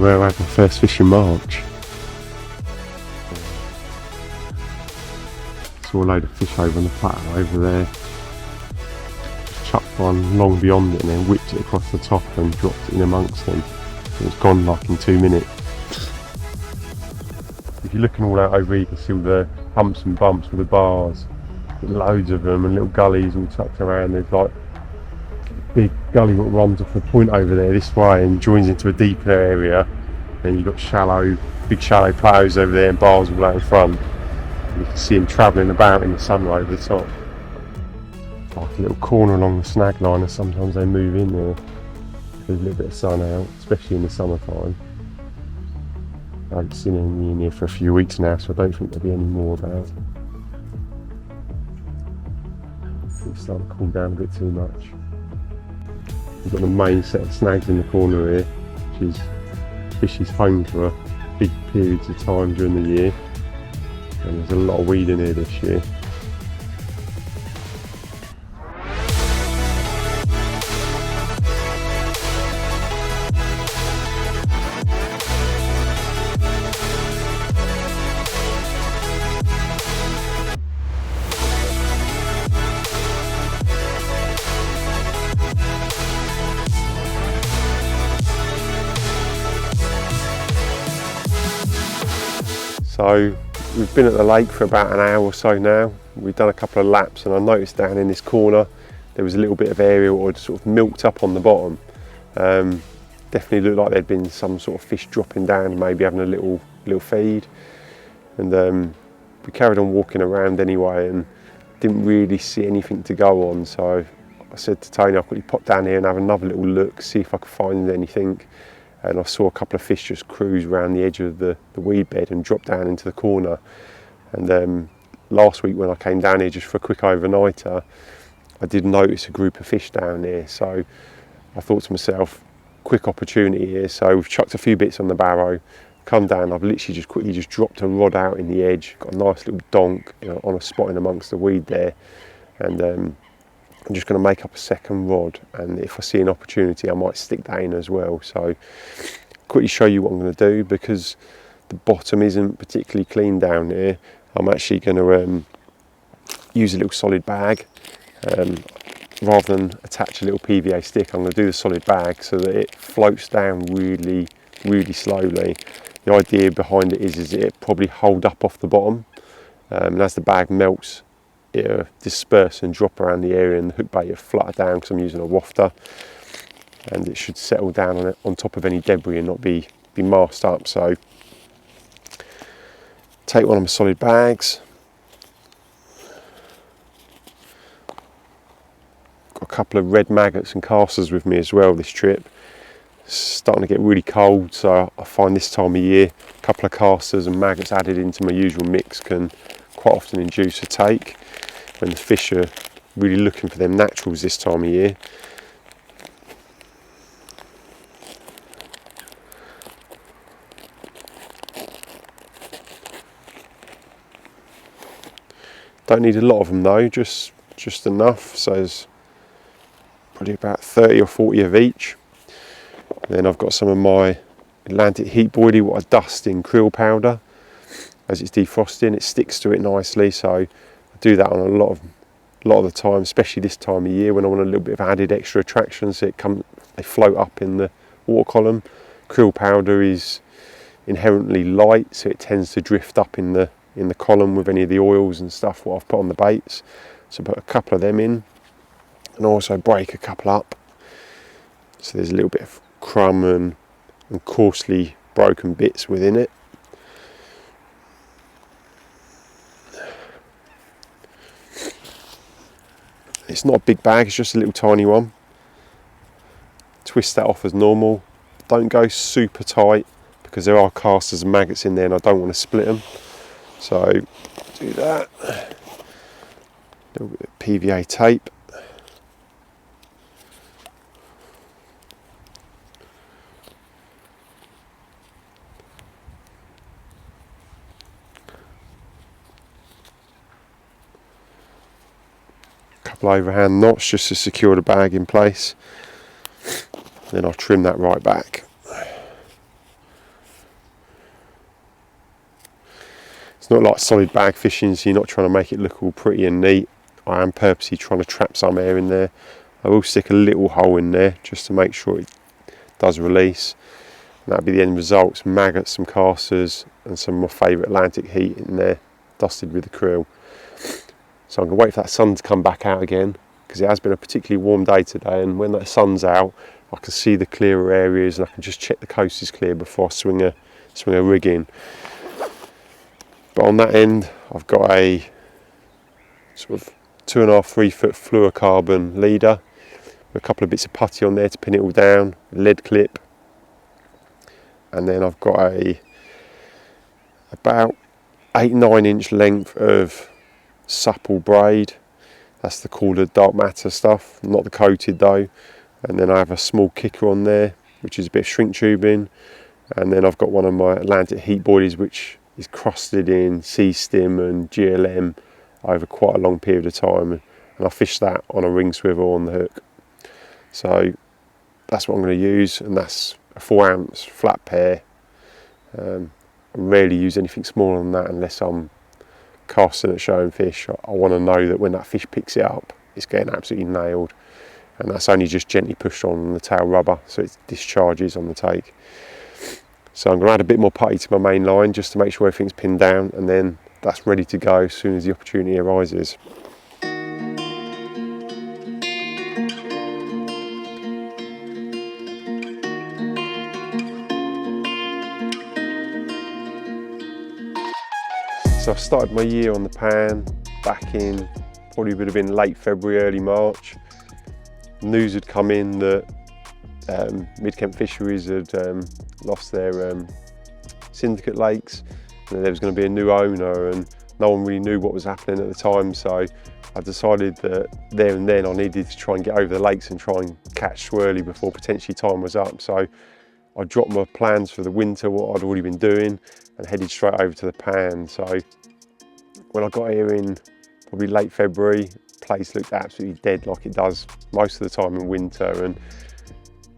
where I had my first fish in March. Saw a load of fish over on the plateau over there. Just chucked one long beyond it and then whipped it across the top and dropped it in amongst them. It was gone like in 2 minutes. If you're looking all out over here, you can see all the humps and bumps with the bars. Loads of them and little gullies all tucked around. There's like a big gully that runs off the point over there this way and joins into a deeper area. Then you've got big shallow plateaus over there and bars all out in front. You can see them travelling about in the sunlight over the top. Like a little corner along the snag line, and sometimes they move in there. There's a little bit of sun out, especially in the summertime. I haven't seen any in here for a few weeks now, so I don't think there'll be any more about. It's starting to cool down a bit too much. We've got the main set of snags in the corner here, which is fish's home for big periods of time during the year. And there's a lot of weed in here this year. So we've been at the lake for about an hour or so now. We've done a couple of laps and I noticed down in this corner there was a little bit of area where it sort of milked up on the bottom. Definitely looked like there'd been some sort of fish dropping down, maybe having a little feed. And we carried on walking around anyway and didn't really see anything to go on. So I said to Tony, I'll quickly pop down here and have another little look, see if I could find anything. And I saw a couple of fish just cruise around the edge of the weed bed and drop down into the corner. And last week when I came down here just for a quick overnighter, I did notice a group of fish down there. So I thought to myself, quick opportunity here. So we've chucked a few bits on the barrow, come down, I've literally just quickly dropped a rod out in the edge, got a nice little donk, you know, on a spot in amongst the weed there. And I'm just going to make up a second rod, and if I see an opportunity I might stick that in as well. So quickly show you what I'm going to do, because the bottom isn't particularly clean down here. I'm actually going to use a little solid bag. Rather than attach a little PVA stick, I'm going to do the solid bag so that it floats down really, really slowly. The idea behind it is it probably hold up off the bottom, and as the bag melts it'll disperse and drop around the area, and the hook bait will flutter down because I'm using a wafter, and it should settle down on top of any debris and not be masked up. So take one of my solid bags, got a couple of red maggots and casters with me as well this trip. It's starting to get really cold, so I find this time of year a couple of casters and maggots added into my usual mix can quite often induce a take when the fish are really looking for them naturals this time of year. Don't need a lot of them though, just enough, so there's probably about 30 or 40 of each. Then I've got some of my Atlantic heat boilie, what I dust in krill powder. As it's defrosting, it sticks to it nicely, so I do that on a lot of the time, especially this time of year when I want a little bit of added extra attraction, so they float up in the water column. Krill powder is inherently light, so it tends to drift up in the column with any of the oils and stuff what I've put on the baits. So put a couple of them in, and also break a couple up, so there's a little bit of crumb and coarsely broken bits within it. It's not a big bag, it's just a little tiny one. Twist that off as normal. Don't go super tight because there are casters and maggots in there and I don't want to split them. So do that. A little bit of PVA tape. Overhand knots just to secure the bag in place. Then I'll trim that right back. It's not like solid bag fishing, so you're not trying to make it look all pretty and neat. I am purposely trying to trap some air in there. I will stick a little hole in there just to make sure it does release. And that'll be the end result, some maggots, some casters and some of my favourite Atlantic heat in there, dusted with the krill. So I'm going to wait for that sun to come back out again, because it has been a particularly warm day today, and when that sun's out I can see the clearer areas and I can just check the coast is clear before I swing a rig in. But on that end I've got a sort of 2.5 3 foot fluorocarbon leader with a couple of bits of putty on there to pin it all down, lead clip, and then I've got about 8-9 inch length of supple braid. That's the corded dark matter stuff, not the coated though. And then I have a small kicker on there, which is a bit of shrink tubing. And then I've got one of my Atlantic heat boilies, which is crusted in sea stim and GLM over quite a long period of time. And I fish that on a ring swivel on the hook. So that's what I'm going to use, and that's a 4 ounce flat pair. I rarely use anything smaller than that unless I'm casting at showing fish. I want to know that when that fish picks it up, it's getting absolutely nailed. And that's only just gently pushed on the tail rubber, so it discharges on the take. So I'm going to add a bit more putty to my main line just to make sure everything's pinned down, and then that's ready to go as soon as the opportunity arises. So I started my year on the Pan back in, probably would have been late February, early March. News had come in that Mid-Kent Fisheries had lost their syndicate lakes, and there was going to be a new owner, and no one really knew what was happening at the time. So I decided that there and then I needed to try and get over the lakes and try and catch Swirly before potentially time was up. So I dropped my plans for the winter, what I'd already been doing, and headed straight over to the Pan. So when I got here in probably late February, place looked absolutely dead like it does most of the time in winter, and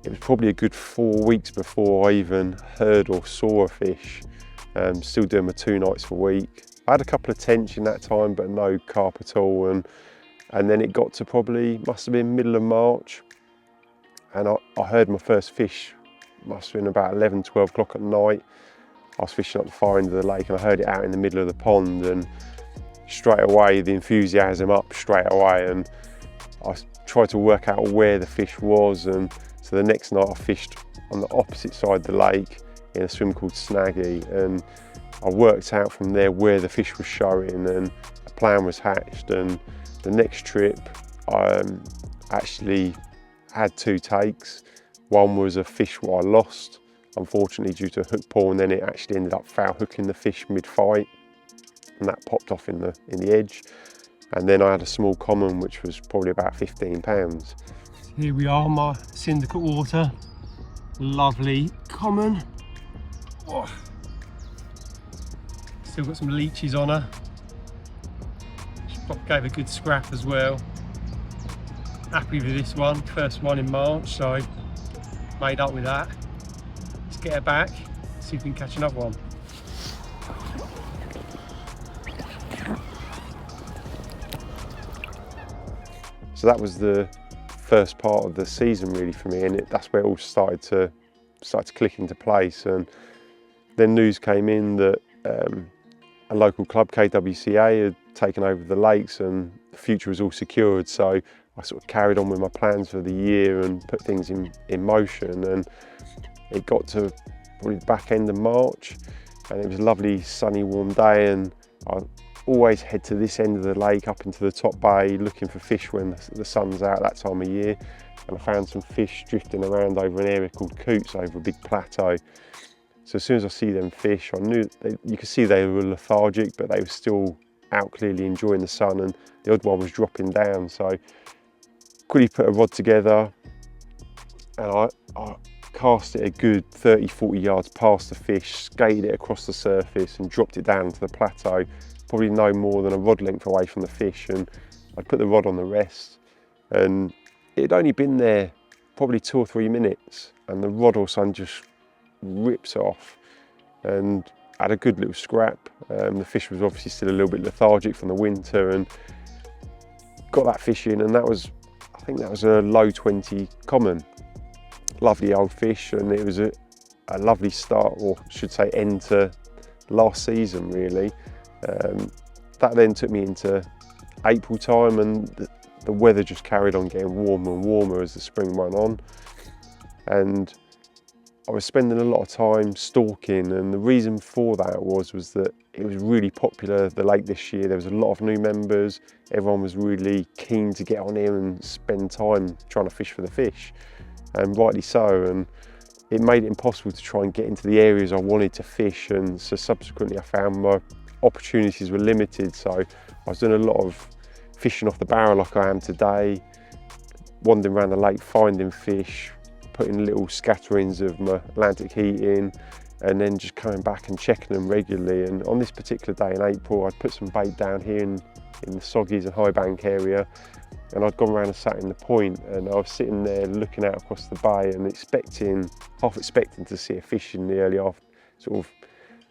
it was probably a good 4 weeks before I even heard or saw a fish. Still doing my 2 nights a week. I had a couple of tench in that time, but no carp at all, and then it got to probably, must have been middle of March, and I heard my first fish, must have been about 11, 12 o'clock at night. I was fishing up the far end of the lake and I heard it out in the middle of the pond, and straight away the enthusiasm up straight away, and I tried to work out where the fish was. And so the next night I fished on the opposite side of the lake in a swim called Snaggy, and I worked out from there where the fish was showing, and a plan was hatched. And the next trip I actually had 2 takes. One was a fish what I lost, unfortunately due to a hook pull, and then it actually ended up foul hooking the fish mid-fight, and that popped off in the edge. And then I had a small common which was probably about 15 pounds. Here we are, my syndicate water, lovely common. Oh. Still got some leeches on her. She gave a good scrap as well. Happy with this one, first one in March, so made up with that. Let's get her back, see if we can catch another one. So that was the first part of the season really for me, and that's where it all started to click into place. And then news came in that a local club, KWCA, had taken over the lakes and the future was all secured. So I sort of carried on with my plans for the year and put things in motion, and it got to probably the back end of March, and it was a lovely sunny warm day, and I always head to this end of the lake up into the top bay looking for fish when the sun's out that time of year. And I found some fish drifting around over an area called Coots over a big plateau. So as soon as I see them fish, I knew you could see they were lethargic, but they were still out clearly enjoying the sun, and the odd one was dropping down. So quickly put a rod together, and I cast it a good 30-40 yards past the fish, skated it across the surface and dropped it down to the plateau, probably no more than a rod length away from the fish. And I put the rod on the rest, and it had only been there probably 2 or 3 minutes, and the rod all of a sudden just rips off, and had a good little scrap. The fish was obviously still a little bit lethargic from the winter, and got that fish in, and that was, I think that was a low 20 common. Lovely old fish, and it was a lovely start, or should say end to last season really. That then took me into April time, and the weather just carried on getting warmer and warmer as the spring went on, and I was spending a lot of time stalking, and the reason for that was that it was really popular, the lake this year. There was a lot of new members, everyone was really keen to get on here and spend time trying to fish for the fish, and rightly so, and it made it impossible to try and get into the areas I wanted to fish, and so subsequently I found my opportunities were limited. So I was doing a lot of fishing off the barrel like I am today, wandering around the lake finding fish, putting little scatterings of my Atlantic heat in, and then just coming back and checking them regularly. And on this particular day in April, I'd put some bait down here in the Soggies and High Bank area, and I'd gone around and sat in the point, and I was sitting there looking out across the bay and half expecting to see a fish in the early sort of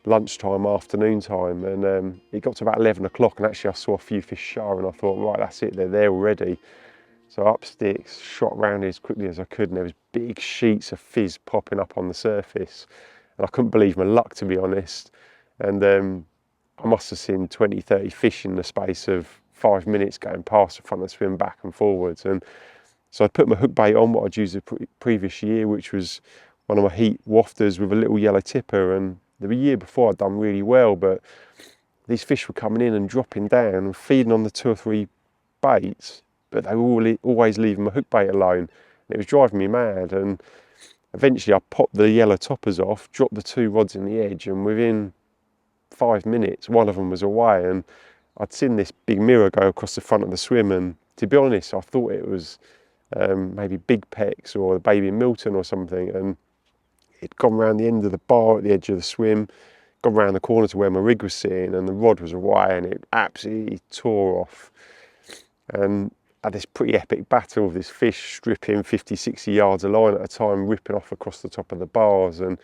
lunchtime, afternoon time, and it got to about 11 o'clock, and actually I saw a few fish show, and I thought, right, that's it, they're there already. So up sticks, shot round as quickly as I could, and there was big sheets of fizz popping up on the surface. And I couldn't believe my luck, to be honest. And I must have seen 20, 30 fish in the space of 5 minutes going past the front of the swim, back and forwards. And so I put my hook bait on, what I'd used the previous year, which was one of my heat wafters with a little yellow tipper. And the year before I'd done really well, but these fish were coming in and dropping down and feeding on the 2 or 3 baits, but they were always leaving my hook bait alone. And it was driving me mad, and eventually I popped the yellow toppers off, dropped the 2 rods in the edge, and within 5 minutes one of them was away, and I'd seen this big mirror go across the front of the swim, and to be honest I thought it was maybe big pecks or the baby Milton or something, and it'd gone round the end of the bar at the edge of the swim, gone round the corner to where my rig was sitting, and the rod was away, and it absolutely tore off. And had this pretty epic battle with this fish stripping 50, 60 yards of line at a time, ripping off across the top of the bars. And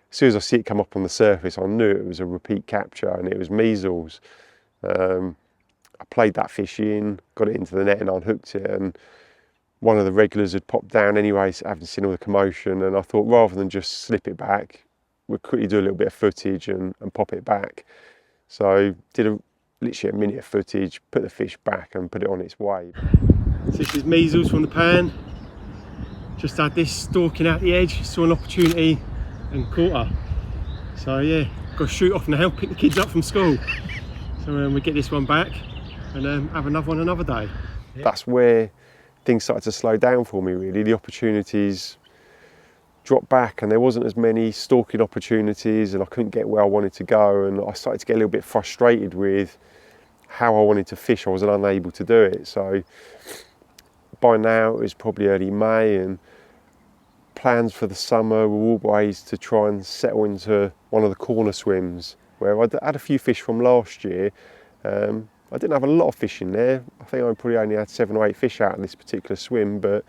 as soon as I see it come up on the surface, I knew it was a repeat capture, and it was measles. I played that fish in, got it into the net and unhooked it, and one of the regulars had popped down anyway, having seen all the commotion, and I thought rather than just slip it back, we'd quickly do a little bit of footage and pop it back. So did literally a minute of footage, put the fish back and put it on its way. So this is measles from the pan. Just had this stalking out the edge, saw an opportunity and caught her. So yeah, got to shoot off now, pick the kids up from school. So we get this one back and have another one another day. That's where things started to slow down for me really. The opportunities dropped back, and there wasn't as many stalking opportunities, and I couldn't get where I wanted to go, and I started to get a little bit frustrated with how I wanted to fish. I was unable to do it. So by now it was probably early May, and plans for the summer were always to try and settle into one of the corner swims where I'd had a few fish from last year. I didn't have a lot of fish in there. I think I probably only had 7 or 8 fish out of this particular swim, but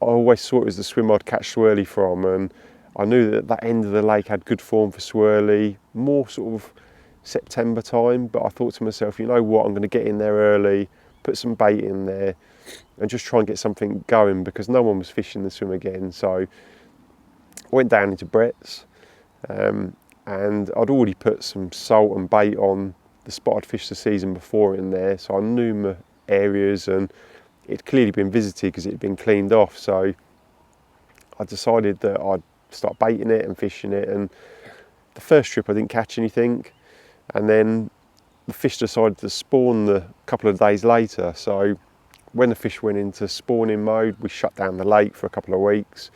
I always thought it was the swim I'd catch Swirly from, and I knew that that end of the lake had good form for Swirly, more sort of September time, but I thought to myself, you know what, I'm going to get in there early, put some bait in there and just try and get something going, because no one was fishing the swim again. So I went down into Brett's, and I'd already put some salt and bait on the spot I'd fished the season before in there, so I knew my areas, and it'd clearly been visited because it had been cleaned off. So I decided that I'd start baiting it and fishing it, and the first trip I didn't catch anything, and then the fish decided to spawn a couple of days later. So when the fish went into spawning mode, we shut down the lake for a couple of weeks,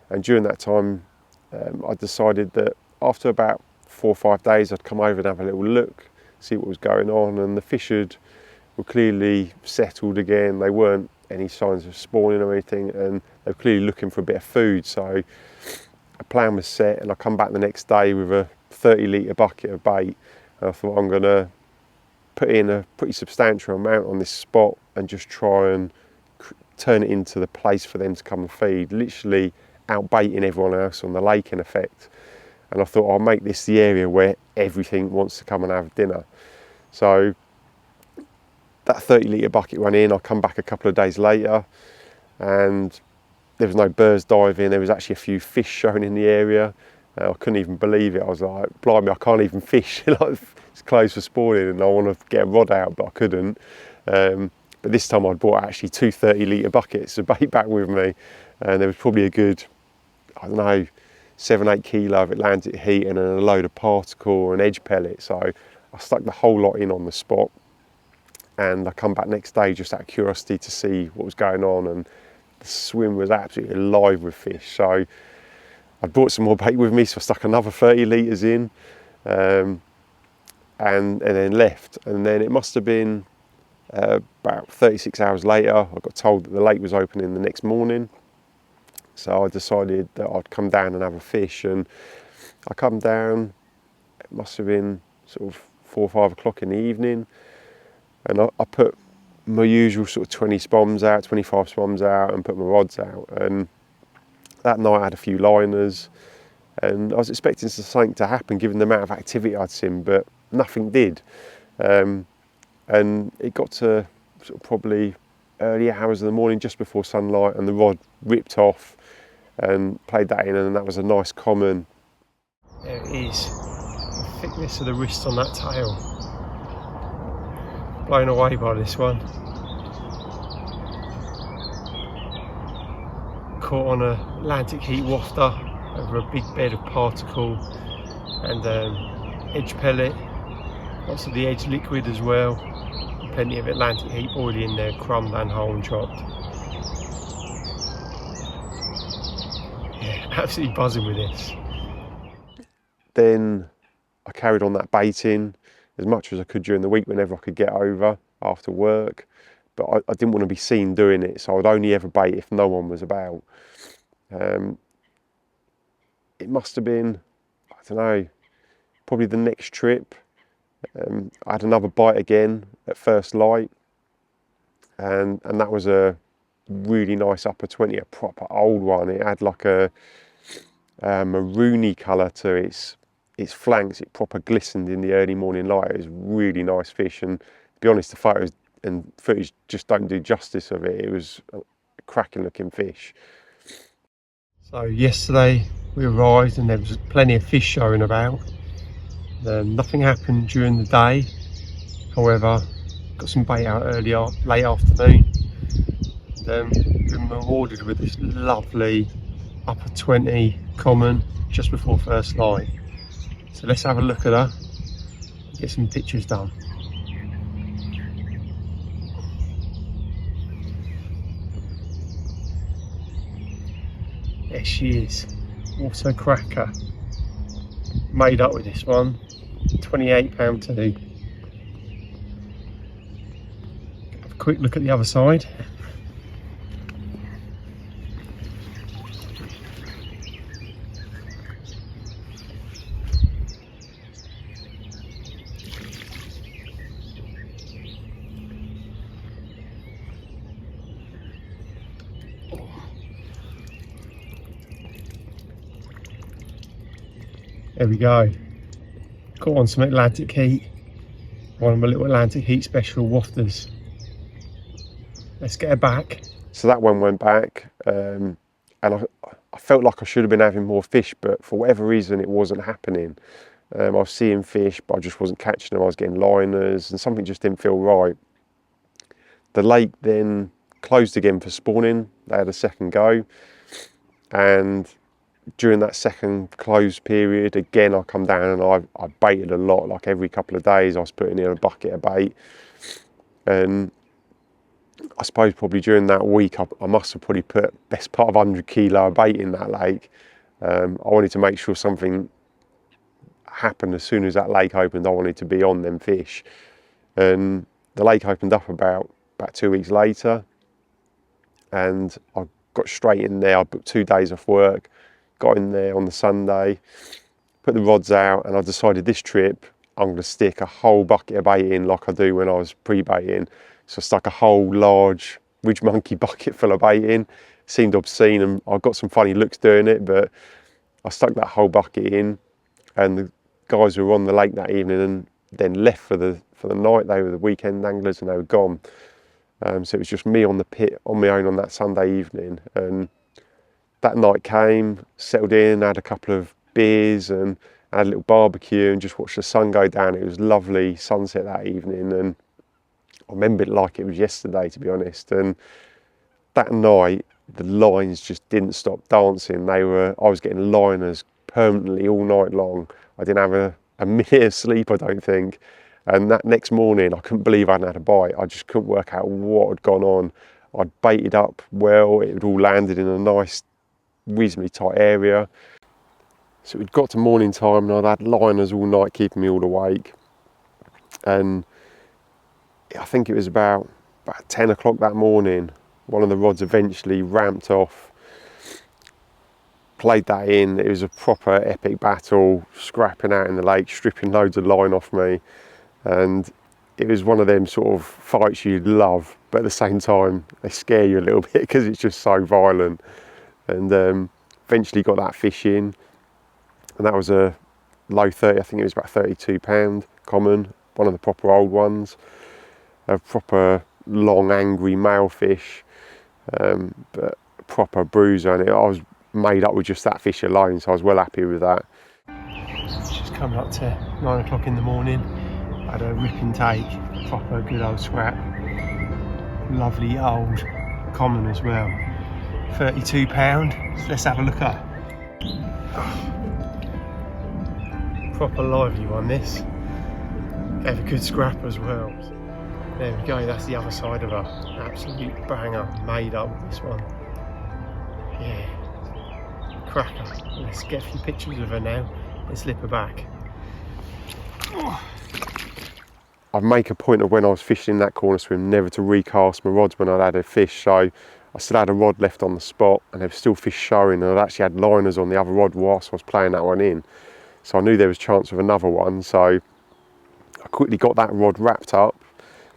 and during that time I decided that after about 4 or 5 days I'd come over and have a little look, see what was going on, and the fish were clearly settled again. They weren't any signs of spawning or anything, and they were clearly looking for a bit of food. So a plan was set, and I come back the next day with a 30-litre bucket of bait, and I thought I'm going to put in a pretty substantial amount on this spot and just try and turn it into the place for them to come and feed, literally out baiting everyone else on the lake in effect. and I thought I'll make this the area where everything wants to come and have dinner. So that 30-litre bucket went in. I come back a couple of days later, and there was no birds diving. There was actually a few fish showing in the area. I couldn't even believe it. I was like, blimey, I can't even fish. Like, it's closed for spawning, and I want to get a rod out, but I couldn't. But this time I'd brought actually two 30-litre buckets of bait back with me, and there was probably a good, I don't know, 7-8 kilo of Atlantic heat and a load of particle and edge pellet. So I stuck the whole lot in on the spot, and I come back next day just out of curiosity to see what was going on, and the swim was absolutely alive with fish. So I brought some more bait with me, so I stuck another 30 litres in, and then left. And then it must have been about 36 hours later, I got told that the lake was opening the next morning. So I decided that I'd come down and have a fish, and I come down, it must have been sort of 4 or 5 o'clock in the evening, and I put my usual sort of 20 spoms out, 25 spoms out, and put my rods out. And that night I had a few liners, and I was expecting something to happen given the amount of activity I'd seen, but nothing did. And it got to sort of probably early hours of the morning, just before sunlight, and the rod ripped off, and played that in, and that was a nice common. There it is, the thickness of the wrist on that tail. Blown away by this one. Caught on a Atlantic heat wafter over a big bed of particle and edge pellet, lots of the edge liquid as well, plenty of Atlantic heat boilie in there, crumbed and whole and chopped. Yeah, absolutely buzzing with this. Then I carried on that baiting as much as I could during the week whenever I could get over after work, but I didn't want to be seen doing it, so I'd only ever bait if no one was about. It must have been, I don't know, probably the next trip. I had another bite again at first light, and that was a really nice upper 20, a proper old one. It had like a maroony colour to its flanks. It proper glistened in the early morning light. It was really nice fish, and to be honest, the photos and footage just don't do justice of it. It was a cracking looking fish. So yesterday we arrived and there was plenty of fish showing about. Nothing happened during the day, however got some bait out late afternoon. Been rewarded with this lovely upper 20 common just before first light. So let's have a look at her, get some pictures done. There she is, also cracker. Made up with this one, 28 pound too. Have a quick look at the other side. There we go. Caught on some Atlantic heat. One of my little Atlantic heat special wafters. Let's get her back. So that one went back, and I felt like I should have been having more fish, but for whatever reason it wasn't happening. I was seeing fish, but I just wasn't catching them. I was getting liners, and something just didn't feel right. The lake then closed again for spawning. They had a second go, and during that second close period, again I come down and I baited a lot. Like every couple of days I was putting in a bucket of bait, and I suppose probably during that week I must have probably put best part of 100 kilo of bait in that lake. I wanted to make sure something happened as soon as that lake opened. I wanted to be on them fish, and the lake opened up about 2 weeks later, and I got straight in there. I booked 2 days off work, got in there on the Sunday, put the rods out, and I decided this trip I'm going to stick a whole bucket of bait in like I do when I was pre-baiting. So I stuck a whole large ridge monkey bucket full of bait in. Seemed obscene, and I got some funny looks doing it, but I stuck that whole bucket in, and the guys who were on the lake that evening and then left for the night. They were the weekend anglers and they were gone. So it was just me on the pit on my own on that Sunday evening. And that night came, settled in, had a couple of beers and had a little barbecue and just watched the sun go down. It was lovely sunset that evening, and I remember it like it was yesterday, to be honest. And that night, the lines just didn't stop dancing. I was getting liners permanently all night long. I didn't have a minute of sleep, I don't think. And that next morning, I couldn't believe I hadn't had a bite. I just couldn't work out what had gone on. I'd baited up well, it had all landed in a nice, reasonably tight area. So it got to morning time and I'd had liners all night keeping me all awake. And I think it was about 10 o'clock that morning, one of the rods eventually ramped off. Played that in, it was a proper epic battle, scrapping out in the lake, stripping loads of line off me. And it was one of them sort of fights you'd love, but at the same time, they scare you a little bit because it's just so violent. And eventually got that fish in, and that was a low 30, I think it was about £32 common, one of the proper old ones. A proper long, angry male fish, but a proper bruiser, and I was made up with just that fish alone, so I was well happy with that. It's just coming up to 9 o'clock in the morning. I had a rip and take, proper good old scrap. Lovely old common as well. £32, so let's have a look at. Proper lively one this. Have a good scrap as well. There we go, that's the other side of her. Absolute banger, made up with this one. Yeah, cracker. Let's get a few pictures of her now and slip her back. I make a point of when I was fishing in that corner swim never to recast my rods when I'd had a fish, so I still had a rod left on the spot and there was still fish showing, and I'd actually had liners on the other rod whilst I was playing that one in. So I knew there was a chance of another one, so I quickly got that rod wrapped up,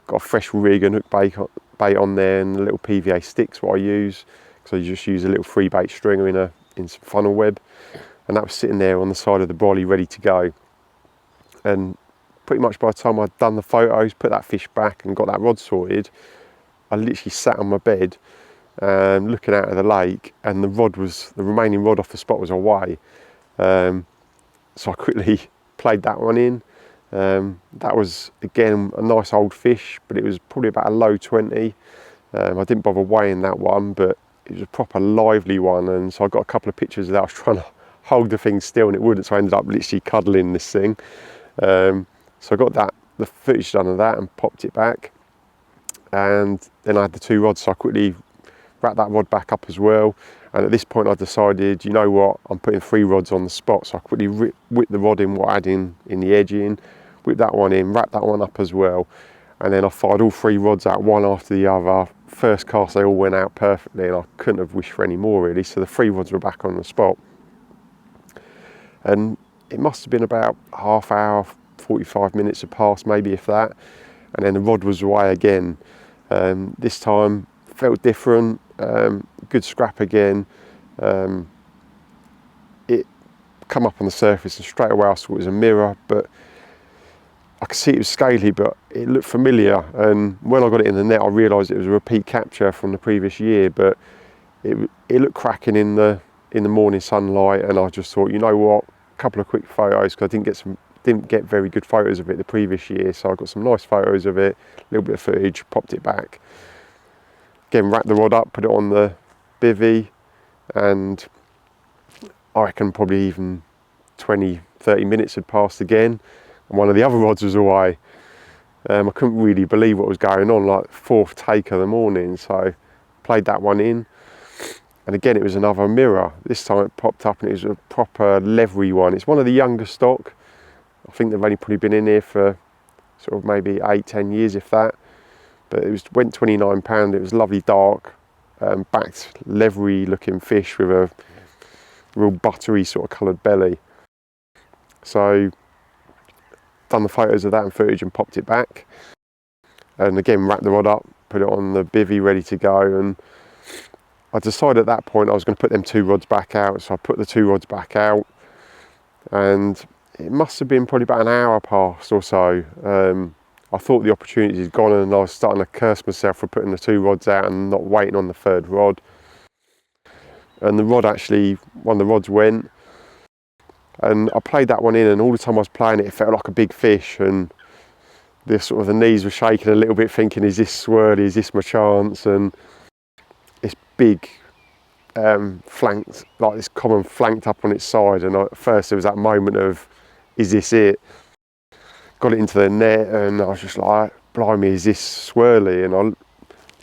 got a fresh rig and hook bait on there and a little PVA sticks what I use, because I just use a little free bait stringer in some funnel web, and that was sitting there on the side of the boilie ready to go. And pretty much by the time I'd done the photos, put that fish back and got that rod sorted, I literally sat on my bed looking out of the lake, and the remaining rod off the spot was away. So I quickly played that one in. That was again a nice old fish, but it was probably about a low 20. I didn't bother weighing that one, but it was a proper lively one, and so I got a couple of pictures of that. I was trying to hold the thing still and it wouldn't, so I ended up literally cuddling this thing. So I got the footage done of that and popped it back, and then I had the two rods, so I quickly wrapped that rod back up as well. And at this point I decided, you know what, I'm putting 3 rods on the spot, so I quickly whipped the rod in what I had in the edging, whipped that one in, wrapped that one up as well, and then I fired all 3 rods out one after the other. First cast they all went out perfectly, and I couldn't have wished for any more really, so the 3 rods were back on the spot. And it must have been about half hour, 45 minutes had passed, maybe if that, and then the rod was away again. This time felt different, good scrap again. It come up on the surface and straight away I saw it was a mirror, but I could see it was scaly, but it looked familiar, and when I got it in the net I realised it was a repeat capture from the previous year, but it looked cracking in the morning sunlight, and I just thought, you know what, a couple of quick photos, because I didn't get very good photos of it the previous year, so I got some nice photos of it, a little bit of footage, popped it back. Again, wrapped the rod up, put it on the bivvy, and I reckon probably even 20-30 minutes had passed again, and one of the other rods was away. I couldn't really believe what was going on, like 4th take of the morning, so played that one in, and again it was another mirror. This time it popped up and it was a proper leathery one. It's one of the younger stock. I think they've only probably been in here for sort of maybe 8-10 years, if that. But went £29. It was lovely dark, backed leathery looking fish with a real buttery sort of coloured belly. So done the photos of that and footage and popped it back, and again wrapped the rod up, put it on the bivvy ready to go, and I decided at that point I was going to put them 2 rods back out, so I put the 2 rods back out, and it must have been probably about an hour past or so. I thought the opportunity had gone, and I was starting to curse myself for putting the 2 rods out and not waiting on the 3rd rod. And the rod actually, one of the rods went, and I played that one in, and all the time I was playing it, it felt like a big fish, and the knees were shaking a little bit, thinking, is this Swirly, is this my chance? And it's big, flanked, like this common flanked up on its side, and at first there was that moment of, is this it? Got it into the net, and I was just like, blimey, is this Swirly? And I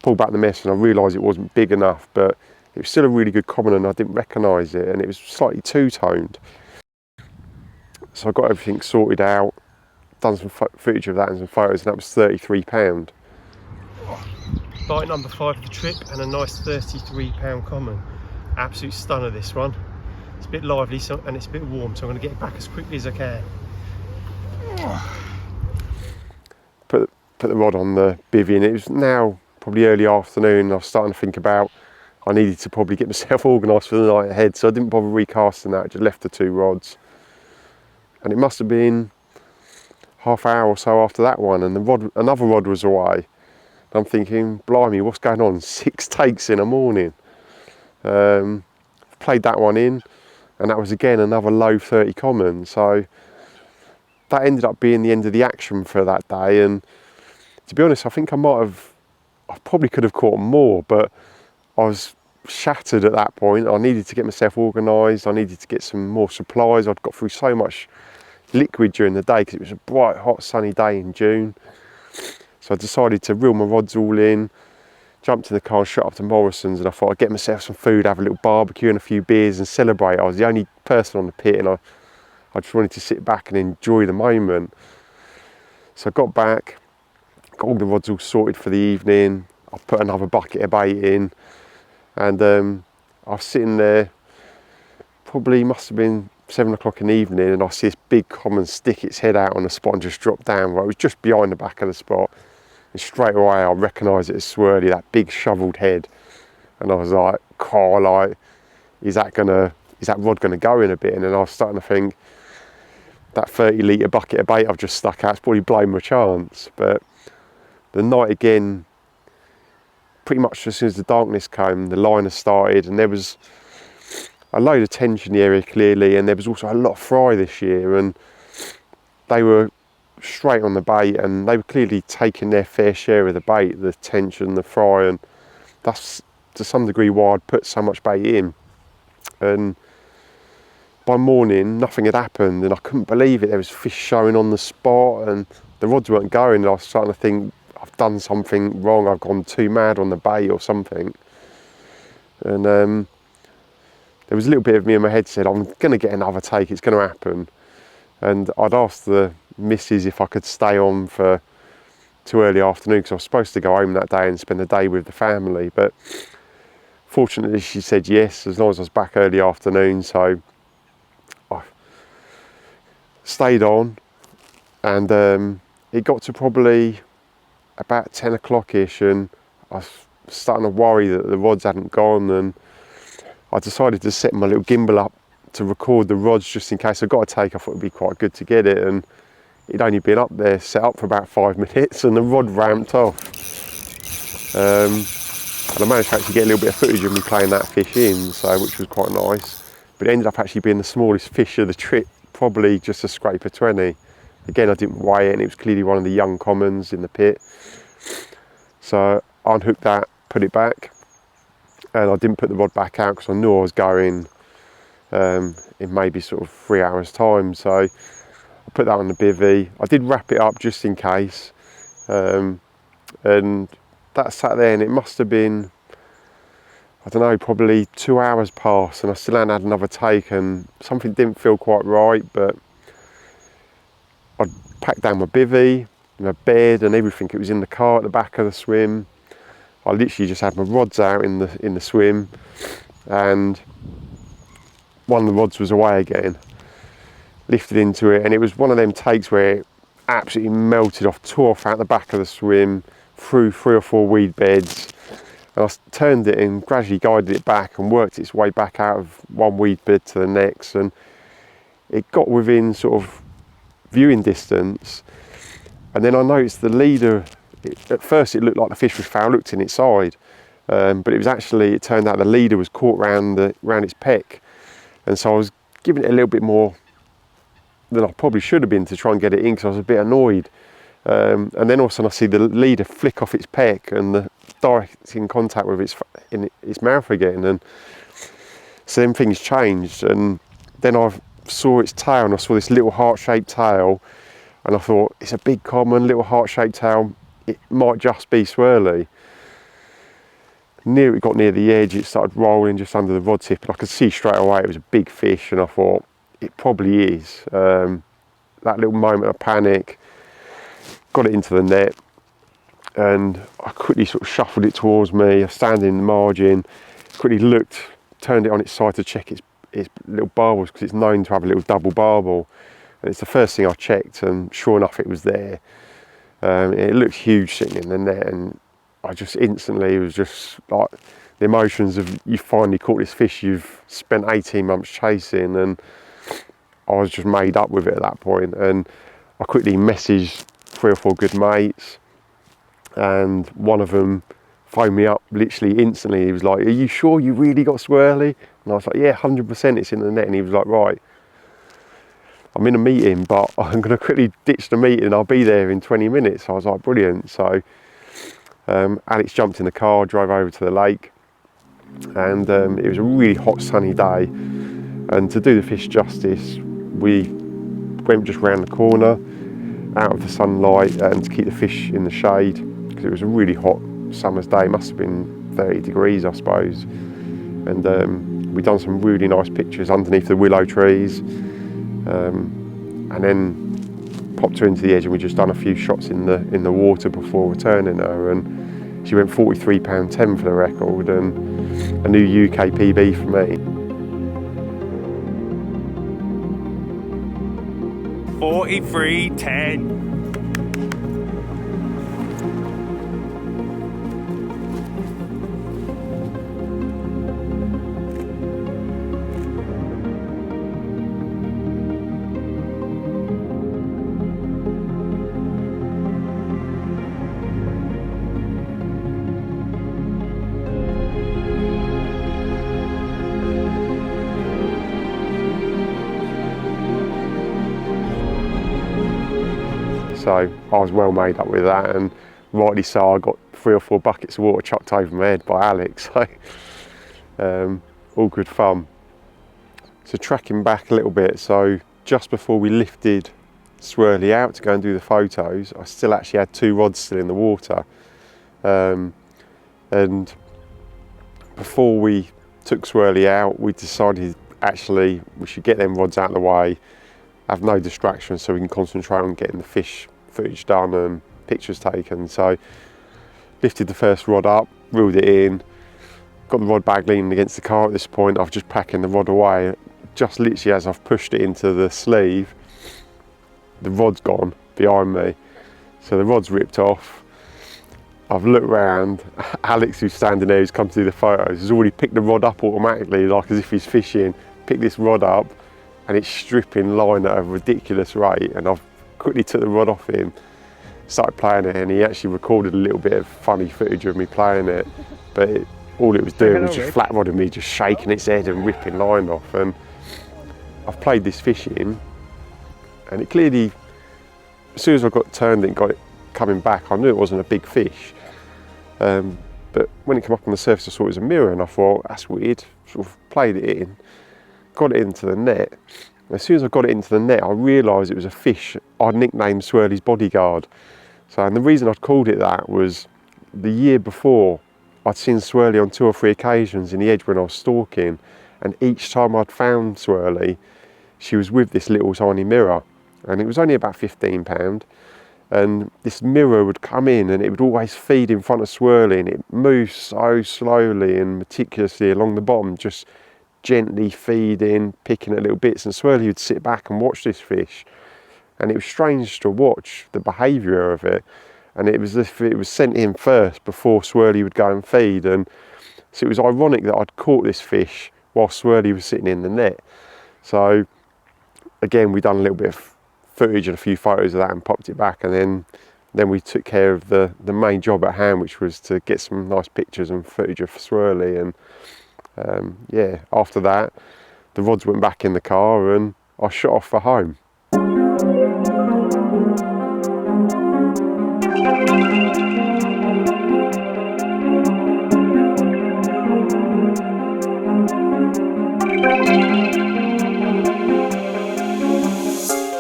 pulled back the mesh and I realised it wasn't big enough, but it was still a really good common, and I didn't recognise it, and it was slightly two-toned. So I got everything sorted out, done some footage of that and some photos, and that was £33. Bite number 5 of the trip, and a nice £33 common. Absolute stunner, this one. It's a bit lively, and it's a bit warm, so I'm going to get it back as quickly as I can. Put the rod on the bivvy, and it was now probably early afternoon. I was starting to think about, I needed to probably get myself organised for the night ahead, so I didn't bother recasting that, I just left the 2 rods. And it must have been half hour or so after that one, and another rod was away. I'm thinking, blimey, what's going on? 6 takes in a morning. Played that one in, and that was again another low 30 common. So that ended up being the end of the action for that day. And to be honest, I think I probably could have caught more, but I was shattered at that point. I needed to get myself organised. I needed to get some more supplies. I'd got through so much liquid during the day because it was a bright, hot, sunny day in June. So I decided to reel my rods all in, jumped in the car and shot up to Morrison's, and I thought I'd get myself some food, have a little barbecue and a few beers and celebrate. I was the only person on the pit, and I just wanted to sit back and enjoy the moment. So I got back, got all the rods all sorted for the evening. I put another bucket of bait in, and I was sitting there, probably must have been 7 o'clock in the evening, and I see this big common stick its head out on the spot and just drop down. Right, it was just behind the back of the spot, and straight away I recognised it as Swirly, that big shovelled head. And I was like, "Carl, like, is that rod gonna go in a bit?" And then I was starting to think, that 30-litre bucket of bait I've just stuck out, it's probably blown my chance. But the night again, pretty much as soon as the darkness came, the liner started, and there was a load of tension in the area clearly, and there was also a lot of fry this year, and they were straight on the bait, and they were clearly taking their fair share of the bait, the tension, the fry, and that's to some degree why I'd put so much bait in. And by morning nothing had happened, and I couldn't believe it. There was fish showing on the spot, and the rods weren't going, and I was starting to think, I've done something wrong, I've gone too mad on the bait or something. And there was a little bit of me in my head said, I'm going to get another take, it's going to happen. And I'd asked the missus if I could stay on for too early afternoon, because I was supposed to go home that day and spend the day with the family. But fortunately she said yes, as long as I was back early afternoon. So I stayed on, and it got to probably about 10 o'clock-ish, and I was starting to worry that the rods hadn't gone, and I decided to set my little gimbal up to record the rods just in case I got a take. I thought it'd be quite good to get it, and it'd only been up there, set up for about 5 minutes, and the rod ramped off. And I managed to actually get a little bit of footage of me playing that fish in, which was quite nice. But it ended up actually being the smallest fish of the trip, probably just a scraper 20. Again, I didn't weigh it, and it was clearly one of the young commons in the pit. So I unhooked that, put it back, and I didn't put the rod back out because I knew I was going in maybe sort of 3 hours time. So I put that on the bivvy. I did wrap it up just in case, and that sat there, and it must have been, I don't know, probably 2 hours past, and I still hadn't had another take, and something didn't feel quite right. But I'd packed down my bivvy, my bed and everything. It was in the car at the back of the swim. I literally just had my rods out in the swim, and one of the rods was away again. Lifted into it, and it was one of them takes where it absolutely melted off, tore off out the back of the swim, through 3 or 4 weed beds. And I turned it and gradually guided it back and worked its way back out of one weed bed to the next, and it got within sort of viewing distance, and then I noticed the leader, at first it looked like the fish was foul hooked in its side, but it turned out the leader was caught round its peck, and so I was giving it a little bit more than I probably should have been to try and get it in, because I was a bit annoyed. And then all of a sudden I see the leader flick off its peck and the direct in contact with its mouth again, and so then things changed. And then I saw its tail, and I saw this little heart-shaped tail, and I thought, it's a big common little heart-shaped tail, it might just be Swirly. It got near the edge, it started rolling just under the rod tip, and I could see straight away it was a big fish, and I thought, it probably is. That little moment of panic, got it into the net, and I quickly sort of shuffled it towards me. I stand in the margin, quickly looked, turned it on its side to check its little barbels, because it's known to have a little double barbel, and it's the first thing I checked, and sure enough it was there. It looked huge sitting in the net, and I just instantly, it was just like the emotions of, you finally caught this fish you've spent 18 months chasing, and I was just made up with it at that point. And I quickly messaged 3 or 4 good mates, and one of them phoned me up literally instantly. He was like, are you sure you really got Swirly? And I was like, yeah, 100% it's in the net. And he was like, right, I'm in a meeting, but I'm going to quickly ditch the meeting, I'll be there in 20 minutes. I was like, brilliant. So Alex jumped in the car, drove over to the lake, and it was a really hot sunny day. And to do the fish justice, we went just round the corner out of the sunlight, and to keep the fish in the shade, because it was a really hot summer's day, must have been 30 degrees I suppose. And we done some really nice pictures underneath the willow trees, and then popped her into the edge, and we just done a few shots in the water before returning her, and she went £43.10 for the record, and a new UK PB for me. 43.10. So I was well made up with that, and rightly so. I got 3 or 4 buckets of water chucked over my head by Alex, so all good fun. So tracking back a little bit, so just before we lifted Swirly out to go and do the photos, I still actually had 2 rods still in the water, and before we took Swirly out, we decided actually we should get them rods out of the way, have no distractions, so we can concentrate on getting the fish footage done and pictures taken. So lifted the first rod up, reeled it in, got the rod bag leaning against the car at this point. I've just packing the rod away. Just literally as I've pushed it into the sleeve, the rod's gone behind me. So the rod's ripped off. I've looked round, Alex, who's standing there, who's come to do the photos, has already picked the rod up automatically, like as if he's fishing, picked this rod up, and it's stripping line at a ridiculous rate. And I've quickly took the rod off him, started playing it, and he actually recorded a little bit of funny footage of me playing it, but all it was doing was just flat rodding me, just shaking its head and ripping line off. And I've played this fish in, and it clearly, as soon as I got turned and got it coming back, I knew it wasn't a big fish, but when it came up on the surface I saw it was a mirror, and I thought, that's weird. Sort of played it in, got it into the net. As soon as I got it into the net, I realised it was a fish I'd nicknamed Swirly's bodyguard. So, and the reason I'd called it that was the year before I'd seen Swirly on 2 or 3 occasions in the edge when I was stalking, and each time I'd found Swirly, she was with this little tiny mirror, and it was only about £15, and this mirror would come in and it would always feed in front of Swirly, and it moved so slowly and meticulously along the bottom, just gently feeding, picking at little bits, and Swirly would sit back and watch this fish, and it was strange to watch the behaviour of it, and it was as if it was sent in first before Swirly would go and feed. And so it was ironic that I'd caught this fish while Swirly was sitting in the net. So again, we done a little bit of footage and a few photos of that and popped it back, and then we took care of the main job at hand, which was to get some nice pictures and footage of Swirly. And yeah, after that, the rods went back in the car and I shot off for home.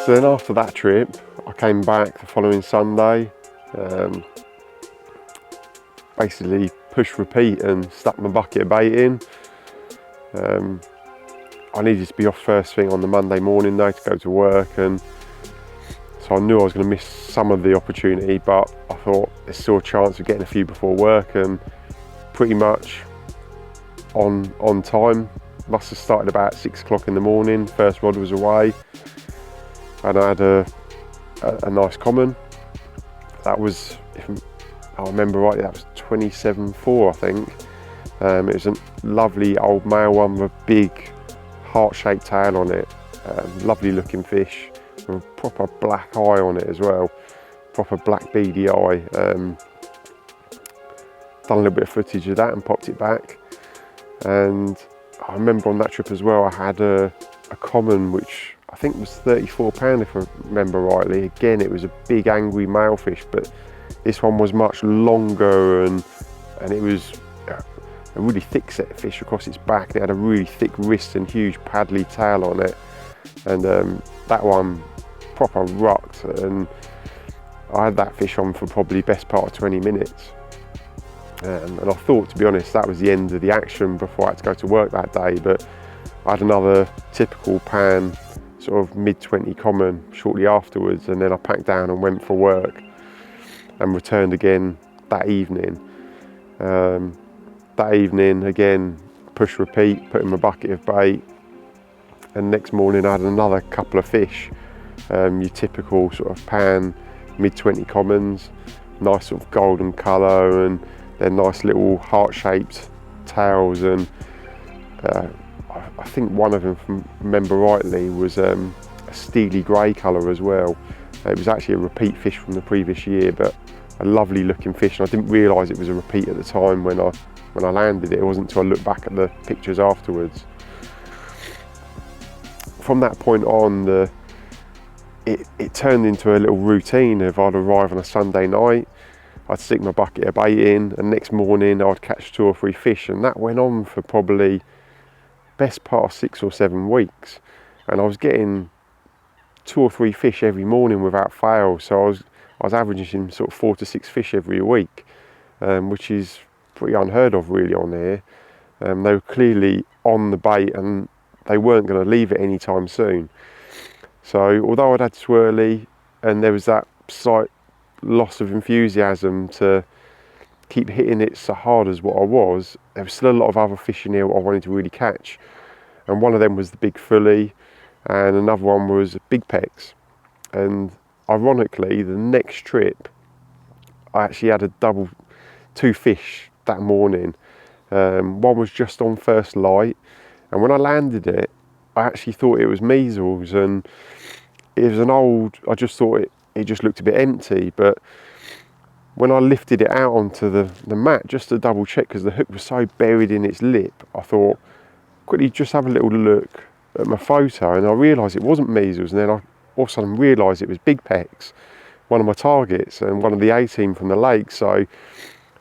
So then after that trip, I came back the following Sunday, basically push repeat and stuck my bucket of bait in. I needed to be off first thing on the Monday morning though to go to work, and so I knew I was going to miss some of the opportunity, but I thought there's still a chance of getting a few before work, and pretty much on time. Must have started about 6 o'clock in the morning. First rod was away, and I had a nice common. That was, if I remember rightly, that was 27.4, I think. It was a lovely old male one with a big heart-shaped tail on it. Lovely looking fish with a proper black eye on it as well. Proper black beady eye. Done a little bit of footage of that and popped it back. And I remember on that trip as well, I had a common which I think was £34 if I remember rightly. Again, it was a big angry male fish, but this one was much longer and it was a really thick set of fish across its back. It had a really thick wrist and huge paddly tail on it, and that one proper rucked, and I had that fish on for probably best part of 20 minutes. And I thought, to be honest, that was the end of the action before I had to go to work that day, but I had another typical pan, sort of mid-20 common shortly afterwards, and then I packed down and went for work and returned again that evening. That evening, again, push repeat, put in my bucket of bait, and next morning I had another couple of fish. Your typical sort of pan, mid-20 commons, nice sort of golden colour, and they're nice little heart-shaped tails, and I think one of them, if I remember rightly, was a steely grey colour as well. It was actually a repeat fish from the previous year, but a lovely looking fish, and I didn't realise it was a repeat at the time when I landed it. It wasn't until I looked back at the pictures afterwards. From that point on, it turned into a little routine. If I'd arrive on a Sunday night, I'd stick my bucket of bait in, and next morning I'd catch 2 or 3 fish, and that went on for probably best part of 6 or 7 weeks, and I was getting 2 or 3 fish every morning without fail. So I was averaging sort of 4 to 6 fish every week, which is pretty unheard of really on here. They were clearly on the bait and they weren't going to leave it anytime soon. So although I'd had Swirly and there was that slight loss of enthusiasm to keep hitting it so hard as what I was, there was still a lot of other fish in here I wanted to really catch, and one of them was the big fully, and another one was big pecks. And ironically, the next trip I actually had a double 2 fish that morning. One was just on first light, and when I landed it, I actually thought it was measles, and it was I just thought it just looked a bit empty, but when I lifted it out onto the mat just to double check, because the hook was so buried in its lip, I thought, quickly just have a little look at my photo, and I realised it wasn't measles, and then I all of a sudden realised it was big pecks, one of my targets, and one of the A-team from the lake. So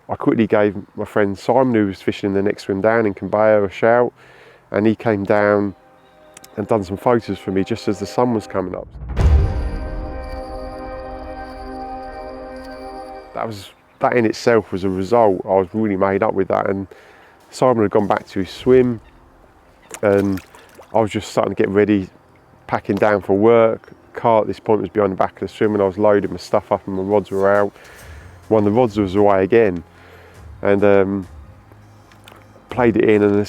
I quickly gave my friend Simon, who was fishing the next swim down in Canterbury, a shout, and he came down and done some photos for me just as the sun was coming up. That in itself was a result. I was really made up with that, and Simon had gone back to his swim, and I was just starting to get ready, packing down for work. The car at this point was behind the back of the swim, and I was loading my stuff up and my rods were out. One of the rods was away again, and played it in, and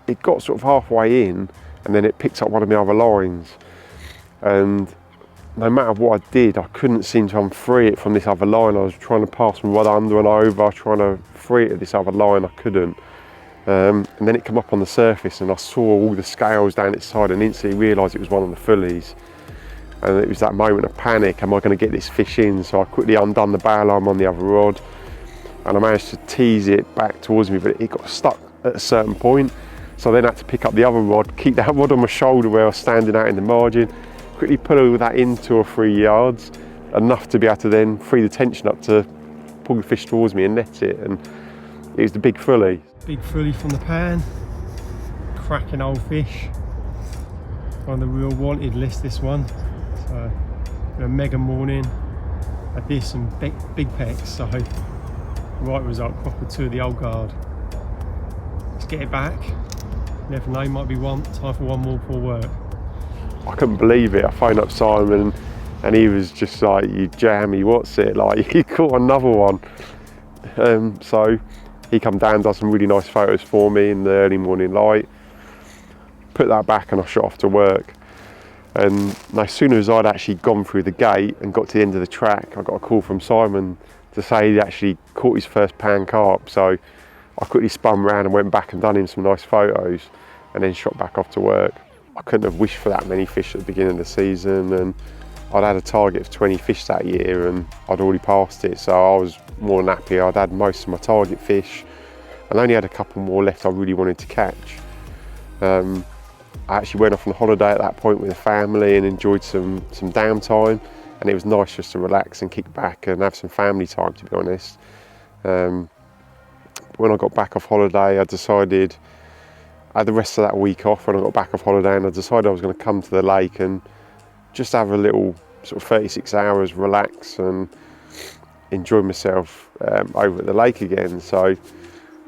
it got sort of halfway in, and then it picked up one of my other lines, and no matter what I did, I couldn't seem to unfree it from this other line. I was trying to pass my rod under and over, trying to free it at this other line, I couldn't. And then it came up on the surface and I saw all the scales down its side and instantly realised it was one of the fullies. And it was that moment of panic, am I going to get this fish in? So I quickly undone the bail arm on the other rod and I managed to tease it back towards me, but it got stuck at a certain point. So I then had to pick up the other rod, keep that rod on my shoulder where I was standing out in the margin, quickly pull all that in 2 or 3 yards, enough to be able to then free the tension up to pull the fish towards me and net it. And it was the big fully. Big fully from the pan, cracking old fish. On the real wanted list, this one. So, a mega morning. I did some big pecks, so right result, proper 2 of the old guard. Let's get it back. Never know, might be time for one more before work. I couldn't believe it. I phoned up Simon and he was just like, you jammy, what's it? Like, he caught another one. So he come down, done some really nice photos for me in the early morning light. Put that back and I shot off to work. And no sooner as I'd actually gone through the gate and got to the end of the track, I got a call from Simon to say he'd actually caught his first pan carp. So I quickly spun around and went back and done him some nice photos and then shot back off to work. I couldn't have wished for that many fish at the beginning of the season, and I'd had a target of 20 fish that year and I'd already passed it, so I was more than happy. I'd had most of my target fish and only had a couple more left I really wanted to catch. I actually went off on holiday at that point with the family and enjoyed some downtime, and it was nice just to relax and kick back and have some family time, to be honest. When I got back off holiday, I had the rest of that week off when I got back off holiday, and I decided I was going to come to the lake and just have a little sort of 36 hours, relax and enjoy myself over at the lake again. So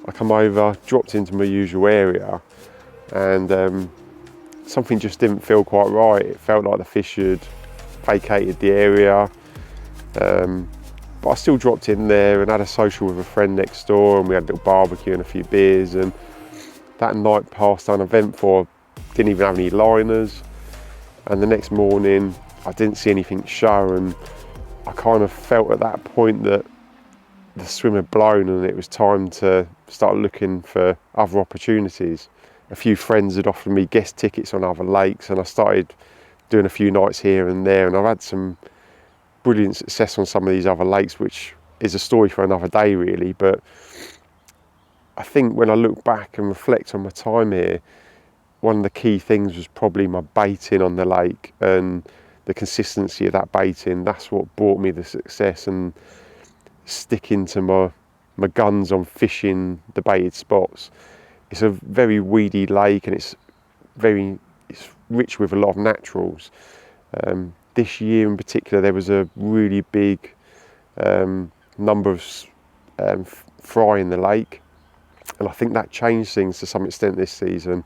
I come over, dropped into my usual area, and something just didn't feel quite right. It felt like the fish had vacated the area, but I still dropped in there and had a social with a friend next door, and we had a little barbecue and a few beers, and that night passed uneventful. Didn't even have any liners, and the next morning I didn't see anything show, and I kind of felt at that point that the swim had blown and it was time to start looking for other opportunities. A few friends had offered me guest tickets on other lakes, and I started doing a few nights here and there, and I've had some brilliant success on some of these other lakes, which is a story for another day really. But I think when I look back and reflect on my time here, one of the key things was probably my baiting on the lake and the consistency of that baiting. That's what brought me the success, and sticking to my guns on fishing the baited spots. It's a very weedy lake, and it's rich with a lot of naturals. This year in particular, there was a really big number of fry in the lake, and I think that changed things to some extent this season.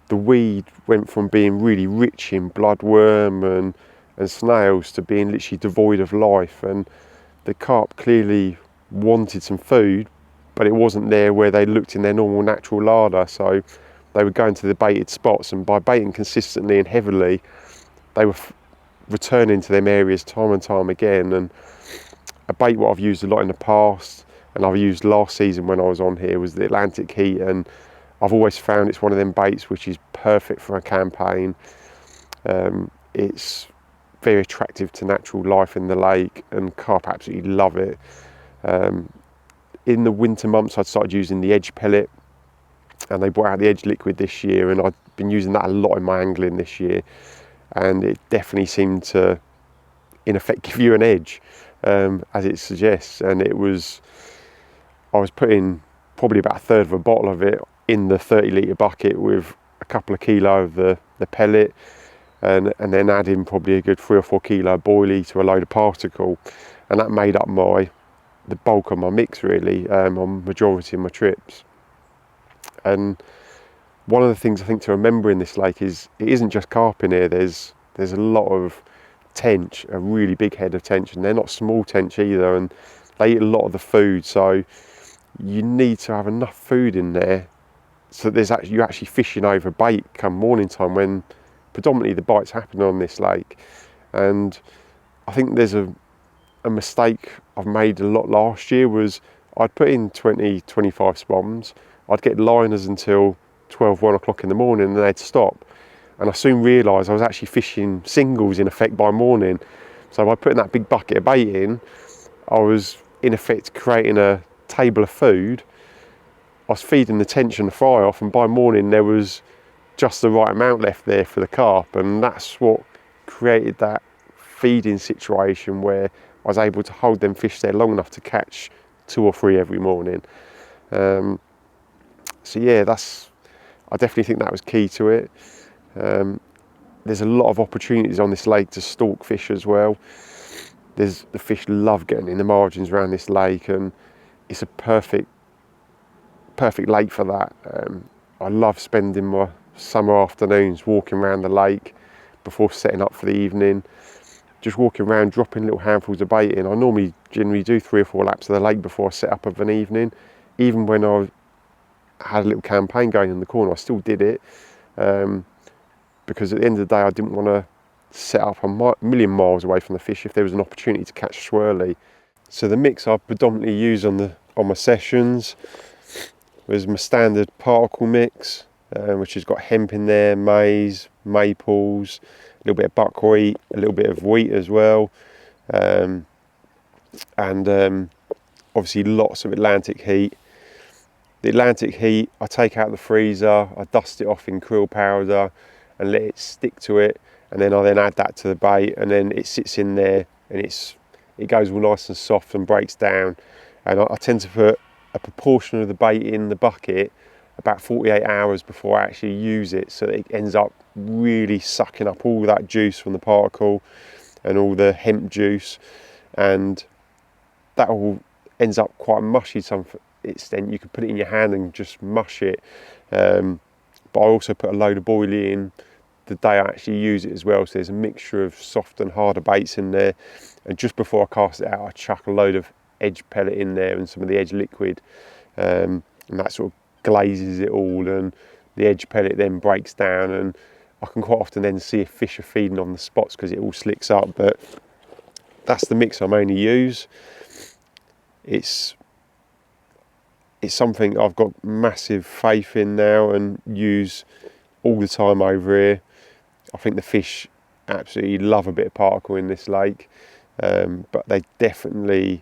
The weed went from being really rich in bloodworm and snails to being literally devoid of life, and the carp clearly wanted some food, but it wasn't there where they looked in their normal natural larder. So they were going to the baited spots, and by baiting consistently and heavily, they were returning to them areas time and time again. And a bait what I've used a lot in the past, and I've used last season when I was on here, was the Atlantic heat, and I've always found it's one of them baits which is perfect for a campaign. It's very attractive to natural life in the lake, and carp absolutely love it. In the winter months, I'd started using the edge pellet, and they brought out the edge liquid this year, and I've been using that a lot in my angling this year, and it definitely seemed to, in effect, give you an edge, as it suggests. And I was putting probably about a third of a bottle of it in the 30-litre bucket with a couple of kilo of the pellet, and then adding probably a good 3 or 4 kilo boilie to a load of particle, and that made up the bulk of my mix really, on majority of my trips. And one of the things I think to remember in this lake is it isn't just carp in here. There's a lot of tench, a really big head of tench, and they're not small tench either, and they eat a lot of the food. So you need to have enough food in there so you're actually fishing over bait come morning time, when predominantly the bites happen on this lake. And I think there's a mistake I've made a lot last year was I'd put in 20-25 spawns, I'd get liners until 12, 1 o'clock in the morning, and they'd stop. And I soon realised I was actually fishing singles in effect by morning. So by putting that big bucket of bait in, I was in effect creating a table of food. I was feeding the tension, the fry off, and by morning there was just the right amount left there for the carp, and that's what created that feeding situation where I was able to hold them fish there long enough to catch 2 or 3 every morning. So yeah, I definitely think that was key to it. There's a lot of opportunities on this lake to stalk fish as well. The fish love getting in the margins around this lake, and it's a perfect lake for that. I love spending my summer afternoons walking around the lake before setting up for the evening, just walking around dropping little handfuls of bait in. I normally generally do 3 or 4 laps of the lake before I set up of an evening. Even when I had a little campaign going in the corner, I still did it, because at the end of the day I didn't want to set up a million miles away from the fish if there was an opportunity to catch a swirly. So the mix I predominantly use on my sessions was my standard particle mix, which has got hemp in there, maize, maples, a little bit of buckwheat, a little bit of wheat as well, and obviously lots of Atlantic heat. The Atlantic heat I take out of the freezer, I dust it off in krill powder and let it stick to it, and then I add that to the bait, and then it sits in there and it goes all nice and soft and breaks down. And I tend to put a proportion of the bait in the bucket about 48 hours before I actually use it, so that it ends up really sucking up all that juice from the particle and all the hemp juice, and that all ends up quite mushy to some extent. You can put it in your hand and just mush it, but I also put a load of boilie in the day I actually use it as well, so there's a mixture of soft and harder baits in there. And just before I cast it out, I chuck a load of edge pellet in there and some of the edge liquid, and that sort of glazes it all, and the edge pellet then breaks down, and I can quite often then see if fish are feeding on the spots because it all slicks up. But that's the mix I mainly use. It's something I've got massive faith in now and use all the time over here. I think the fish absolutely love a bit of particle in this lake, but they definitely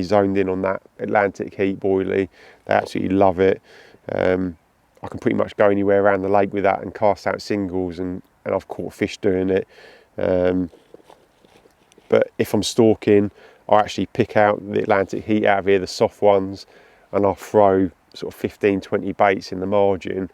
zoned in on that Atlantic heat boilie. They absolutely love it. I can pretty much go anywhere around the lake with that and cast out singles, and I've caught fish doing it. But if I'm stalking, I actually pick out the Atlantic heat out of here, the soft ones, and I'll throw sort of 15, 20 baits in the margin,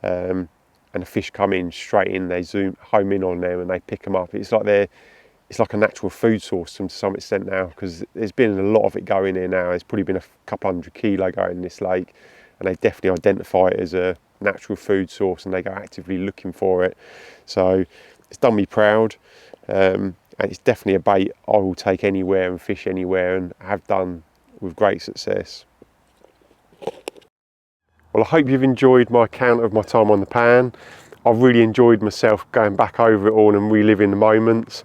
and the fish come in straight in, they home in on them and they pick them up. It's like a natural food source to some extent now, because there's been a lot of it going in now. There's probably been a couple 100 kilo going in this lake, and they definitely identify it as a natural food source and they go actively looking for it. So it's done me proud, and it's definitely a bait I will take anywhere and fish anywhere, and have done with great success. Well, I hope you've enjoyed my account of my time on the Pan. I've really enjoyed myself going back over it all and reliving the moments.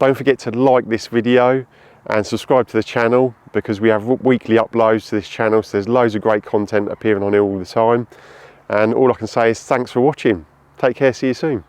Don't forget to like this video and subscribe to the channel, because we have weekly uploads to this channel, so there's loads of great content appearing on it all the time. And all I can say is thanks for watching. Take care, see you soon.